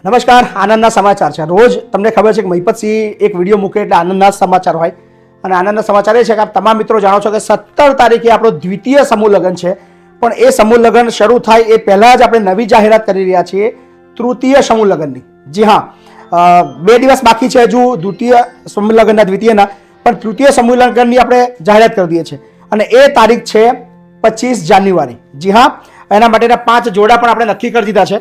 નમસ્કાર, આનંદના સમાચાર છે. રોજ તમને ખબર છે કે મહિપતસિંહ એક વિડીયો મૂકે એટલે આનંદના સમાચાર હોય. અને આનંદના સમાચાર એ છે કે આપ તમામ મિત્રો જાણો છો કે 17 તારીખે આપણો દ્વિતીય સમૂહ લગ્ન છે. પણ એ સમૂહ લગ્ન શરૂ થાય એ પહેલા જ આપણે નવી જાહેરાત કરી રહ્યા છીએ તૃતીય સમૂહ લગ્નની. જી હા, 2 દિવસ બાકી છે હજુ દ્વિતીય સમૂહ લગ્નના દ્વિતીયના, પણ તૃતીય સમૂહ લગ્નની આપણે જાહેરાત કરી દઈએ છીએ. અને એ તારીખ છે 25 જાન્યુઆરી. જી હા, એના માટેના 5 જોડા પણ આપણે નક્કી કરી દીધા છે.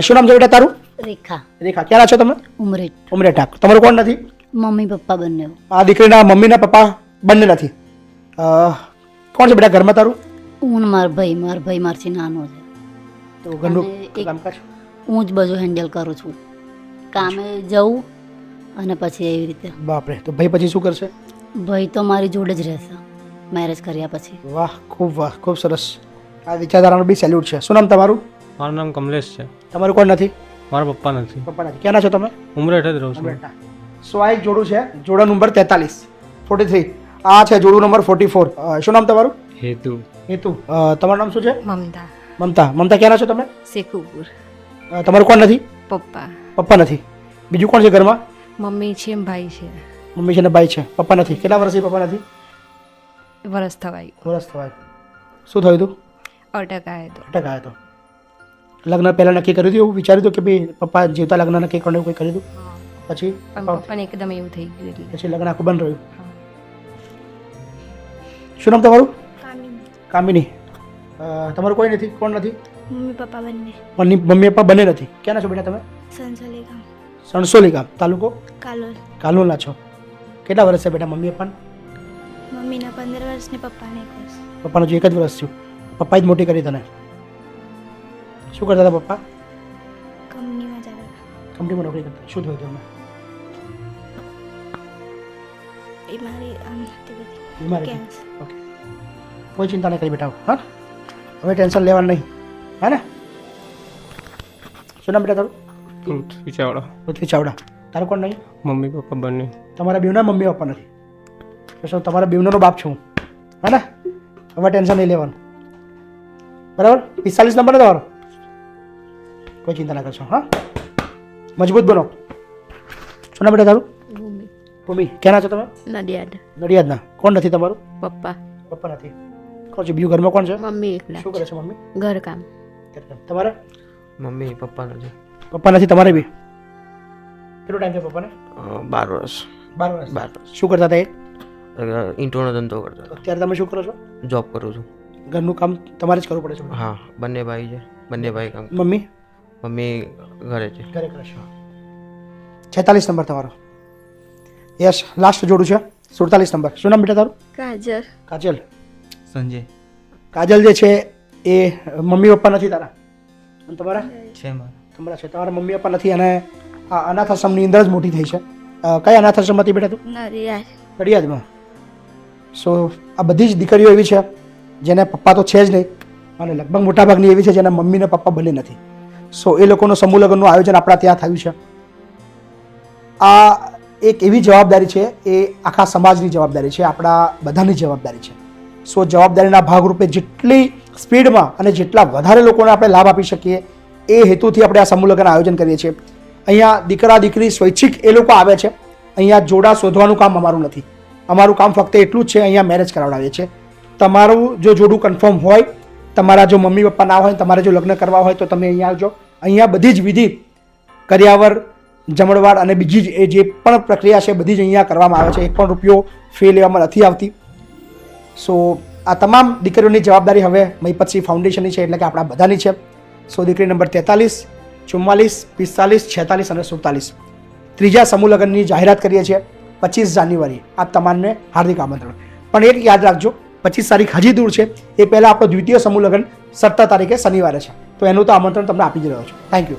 શું નામ છે બેટા તારું? રેખા. રેખા, ક્યાં છો તમે? ઉમરેઠ. ઉમરેઠા. તમારું કોણ નથી? મમ્મી પપ્પા બંને. આ દીકરીના મમ્મીના પપ્પા બંને નથી. કોણ છે બેટા ઘરમાં તારું? હું મારો ભાઈ મારથી નાનો છે. તો ઘરનું અને એક- કામકાજ હું જ બધું હેન્ડલ કરું છું. કામે જવું અને પછી એવી રીતે. બાપરે, તો ભાઈ પછી શું કરશે? ભાઈ તો મારી જોડે જ રહેશે મેરેજ કર્યા પછી. વાહ, ખૂબ સરસ. આ વિચારધારાનો બી સેલ્યુટ છે. શું નામ તમારું? મારું નામ કમલેશ છે. તમારું કોણ નથી? મારા પપ્પા નથી. પપ્પા નથી. ક્યાંના છો તમે? ઉમરેઠ જ રહું છું. ઉમરેઠના. સો આ એક જોડું છે, જોડા નંબર 43. આ છે જોડું નંબર 44. શું નામ તમારું? હેતુ. હેતુ. તમારું નામ શું છે? મમતા. મમતા ક્યાંના છો તમે? શેખુપુર. તમારું કોણ નથી? પપ્પા. પપ્પા નથી. બીજું કોણ છે ઘરમાં? મમ્મી છે એમ ભાઈ છે. મમ્મી છે ને ભાઈ છે. પપ્પા નથી. કેટલા વર્ષથી પપ્પા નથી? વરસ થવાય. વર્ષ થવાય. શું થયું હતું? અટક આવે તો અટક આવ્યો હતો. લગ્ન પહેલાં નક્કી કર્યું હતું એવું વિચાર્યું હતું કે ભાઈ પપ્પા જીવતા લગ્ન નક્કી કરવાનું એવું કંઈ કર્યું હતું? પછી પણ પપ્પાને એકદમ એવું થઈ ગયું એટલે પછી લગ્ન આખું બંધ રહ્યું. શું નામ તમારું? કામિની. તમારું કોઈ નથી? કોણ નથી? મમ્મી પપ્પા બંને. મમ્મી પપ્પા બંને નથી. ક્યાંના છો બેટા તમે? સંસોલી ગામ. સણસોલી ગામ. તાલુકો? કાલોલ. કાલોલના છો. કેટલા વર્ષ છે બેટા મમ્મી પપ્પાને? મમ્મીના 15 વર્ષ ને પપ્પાને 1 વર્ષ. પપ્પાનું જે 1 જ વર્ષ થયું. પપ્પાએ જ મોટી કરી તને. શું કરતા હતા પપ્પા? કંપનીમાં જતા હતા. કંપનીમાં નોકરી કરતા. શું થયું તમને? બીમારી આમ હતી બધી. બીમાર હતી. કેન્સર. ઓકે, કોઈ ચિંતા નહીં કરી બેટા. હા, હવે ટેન્શન લેવાનું નહીં. હા ને? શું નામ બેટા તારું? પૃથ્વી ચાવડા. પૃથ્વી ચાવડા. તારું કોણ નહીં? મમ્મી પપ્પા બંને. તમારા બેવના મમ્મી પપ્પા નથી. તો શું તમારા બેવનો બાપ છું હું? હા ને? હવે ટેન્શન નહીં લેવાનું. બરાબર? 45 નંબર ને તમારો? કોઈ ચિંતા ના કરશો. હા, મજબૂત બનો. શું નામ બેટા તારું? ભૂમિ. ભૂમિ. ક્યાંના છો તમે? નડિયાદ. નડિયાદના. કોણ નથી તમારું? પપ્પા. પપ્પા નથી. કોણ છે બીજું ઘરમાં? કોણ છે? મમ્મી એકલા. શું કરે છે મમ્મી? ઘરકામ. તમારે? મમ્મી પપ્પા નથી. પપ્પા નથી. તમારે બી? કેટલો ટાઈમ થયો પપ્પાને? 12 વર્ષ. 12 વર્ષ. 12 વર્ષ. શું કરતા હતા એ? ઈંટોનો ધંધો કરતો હતો. અત્યારે તમે શું કરો છો? જોબ કરું છું. ઘરનું કામ તમારે જ કરવું પડે છે? હા, બંને ભાઈ છે. બંને ભાઈ કામ. મમ્મી મમ્મી ઘરે છે. ઘરે કરે છે. 46 નંબર તમારો. યસ, લાસ્ટ જોડું છે 47 નંબર. શું નામ બેટા તારું? કાજલ. કાજલ. સંજય કાજલ જે છે એ મમ્મી પપ્પા નથી તારા? અને તમારા? છે મારા. તમારા છે. તમારા મમ્મી પપ્પા નથી અને આ અનાથ આશ્રમની અંદર જ મોટી થઈ છે. કયા અનાથ આશ્રમમાંથી બેટા તું? નડિયાદ. નડિયાદમાં. સો આ બધી જ દીકરીઓ એવી છે જેને પપ્પા તો છે જ નહીં અને લગભગ મોટાભાગની એવી છે જેના મમ્મી ને પપ્પા બંને નથી. સો એ લોકોનું સમૂહ લગ્નનું આયોજન આપણા ત્યાં થયું છે. આ એક એવી જવાબદારી છે, એ આખા સમાજની જવાબદારી છે, આપણા બધાની જવાબદારી છે. સો જવાબદારીના ભાગરૂપે જેટલી સ્પીડમાં અને જેટલા વધારે લોકોને આપણે લાભ આપી શકીએ એ હેતુથી આપણે આ સમૂહ લગ્ન આયોજન કરીએ છીએ. અહીંયા દીકરા દીકરી સ્વૈચ્છિક એ લોકો આવે છે. અહીંયા જોડા શોધવાનું કામ અમારું નથી. અમારું કામ ફક્ત એટલું જ છે, અહીંયા મેરેજ કરાવડાવીએ છીએ. તમારું જો જોડું કન્ફર્મ હોય, તમારા જો મમ્મી પપ્પા ના હોય, તમારે જો લગ્ન કરવા હોય તો તમે અહીંયા આવજો. અહીંયા બધી જ વિધિ, કર્યાવર, જમણવાર અને બીજી જ એ જે પણ પ્રક્રિયા છે બધી જ અહીંયા કરવામાં આવે છે. 1 પણ રૂપિયો ફી લેવામાં નથી આવતી. સો આ તમામ દીકરીઓની જવાબદારી હવે મહિપતસિંહ ફાઉન્ડેશનની છે, એટલે કે આપણા બધાની છે. સો દીકરી નંબર 43, 44, 45, 46 અને 47 ત્રીજા સમૂહ લગ્નની જાહેરાત કરીએ છીએ 25 જાન્યુઆરી. આપ તમામને હાર્દિક આમંત્રણ. પણ એક યાદ રાખજો, 25 તારીખ હજી દૂર છે. એ પહેલાં આપણો દ્વિતીય સમૂહ લગ્ન 17 તારીખે શનિવારે છે. તો એનું તો આમંત્રણ તમને આપી જ રહ્યો છું. Thank you.